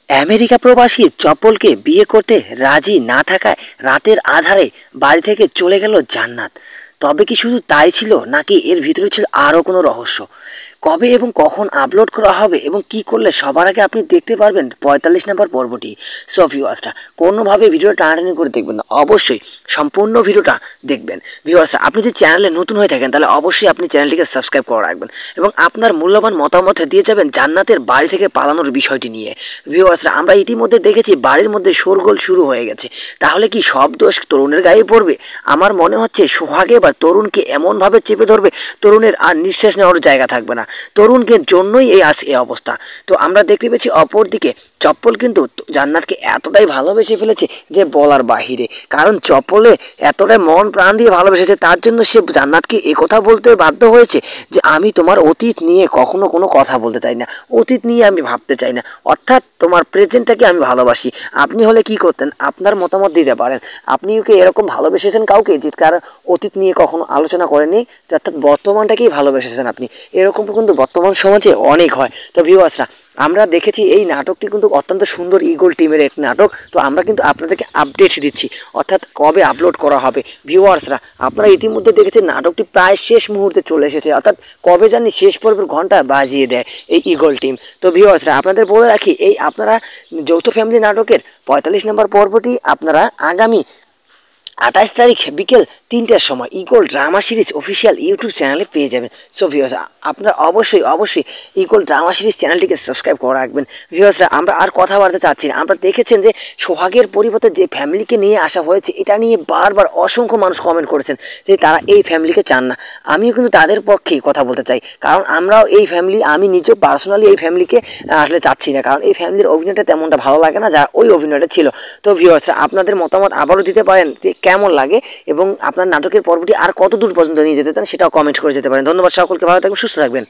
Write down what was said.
America প্রবাসী চপলকে বিয়ে করতে রাজি না থাকায় রাতের আধারে বাড়ি থেকে চলে গেল জান্নাত। তবে কি শুধু তাই ছিল, নাকি এর ভিতরে ছিল আরও কোনো রহস্য? কবে এবং কখন আপলোড করা হবে এবং কি করলে সবার আগে আপনি দেখতে পারবেন ৪৫ নম্বর পর্বটি। সো ভিউয়ার্সরা, কোনোভাবে ভিডিওটা টানাটানি করে দেখবেন না, অবশ্যই সম্পূর্ণ ভিডিওটা দেখবেন। ভিউয়ার্সরা, আপনি যদি চ্যানেলে নতুন হয়ে থাকেন তাহলে অবশ্যই আপনি চ্যানেলটিকে সাবস্ক্রাইব করে রাখবেন এবং আপনার মূল্যবান মতামত দিয়ে যাবেন জান্নাতের বাড়ি থেকে পালানোর বিষয়টি নিয়ে। ভিউয়ার্সরা, আমরা ইতিমধ্যে দেখেছি বাড়ির মধ্যে শোরগোল শুরু হয়ে গেছে। তাহলে কি সব দোষ তরুণের গায়ে পড়বে? আমার মনে হচ্ছে সোহাগে বা তরুণকে এমনভাবে চেপে ধরবে, তরুণের আর নিঃশ্বাস নেওয়ার জায়গা থাকবে না। তরুণকে জন্যই এই অবস্থা। তো আমরা দেখতে পেয়েছি অপরদিকে চপ্পল কিন্তু জান্নাতকে এতটাই ভালোবেসে ফেলেছে যে বলার বাহিরে। কারণ চপ্পলে এতটাই মন প্রাণ দিয়ে ভালোবেসেছে, তার জন্য সে জান্নাতকে কথা বলতে বাধ্য হয়েছে যে আমি তোমার অতীত নিয়ে কখনো কোনো কথা বলতে চাই না, অতীত নিয়ে আমি ভাবতে চাই না, অর্থাৎ তোমার প্রেজেন্টটাকে আমি ভালোবাসি। আপনি হলে কি করতেন? আপনার মতামত দিতে পারেন। আপনি কি এরকম ভালোবেসেছেন কাউকে যে কার অতীত নিয়ে কখনো আলোচনা করেনি, অর্থাৎ বর্তমানটাকেই ভালোবেসেছেন আপনি? এরকম কিন্তু বর্তমান সমাজে অনেক হয়। তো ভিউয়ার্সরা, আমরা দেখেছি এই নাটকটি কিন্তু অত্যন্ত সুন্দর, ইগল টিমের এক নাটক। তো আমরা কিন্তু আপনাদেরকে আপডেট দিচ্ছি, অর্থাৎ কবে আপলোড করা হবে। ভিউয়ার্সরা, আপনারা ইতিমধ্যে দেখেছেন নাটকটি প্রায় শেষ মুহূর্তে চলে এসেছে, অর্থাৎ কবে জানি শেষ পর্বের ঘন্টা বাজিয়ে দেয় এই ইগল টিম। তো ভিউয়ার্সরা, আপনাদের বলে রাখি, এই আপনারা যৌথ ফ্যামিলি নাটকের ৪৫ নম্বর পর্বটি আপনারা আগামী ২৮ তারিখ বিকেল ৩টার সময় eagle drama series official YouTube চ্যানেলে পেয়ে যাবেন। সো ভিউয়ার্স, আপনারা অবশ্যই ইগল ড্রামা সিরিজ চ্যানেলটিকে সাবস্ক্রাইব করে রাখবেন। ভিউয়ার্সরা, আমরা আর কথা বলতে চাচ্ছি না। আমরা দেখেছেন যে সোহাগের পরিবর্তে যে ফ্যামিলিকে নিয়ে আসা হয়েছে, এটা নিয়ে বারবার অসংখ্য মানুষ কমেন্ট করেছেন যে তারা এই ফ্যামিলিকে চান না। আমিও কিন্তু তাদের পক্ষেই কথা বলতে চাই, কারণ আমরাও এই ফ্যামিলি, আমি নিজেও পার্সোনালি এই ফ্যামিলিকে আসলে চাচ্ছি না, কারণ এই ফ্যামিলির অভিনয়টা তেমনটা ভালো লাগে না যা ওই অভিনয়টা ছিল। তো ভিউয়ার্সরা, আপনাদের মতামত আবারও দিতে পারেন যে কেমন লাগে এবং আপনার নাটকের পর্বটি আর কত দূর পর্যন্ত নিয়ে যেতে চান সেটাও কমেন্ট করে যেতে পারেন। ধন্যবাদ সকলকে, ভালো থাকবেন, সুস্থ থাকবেন।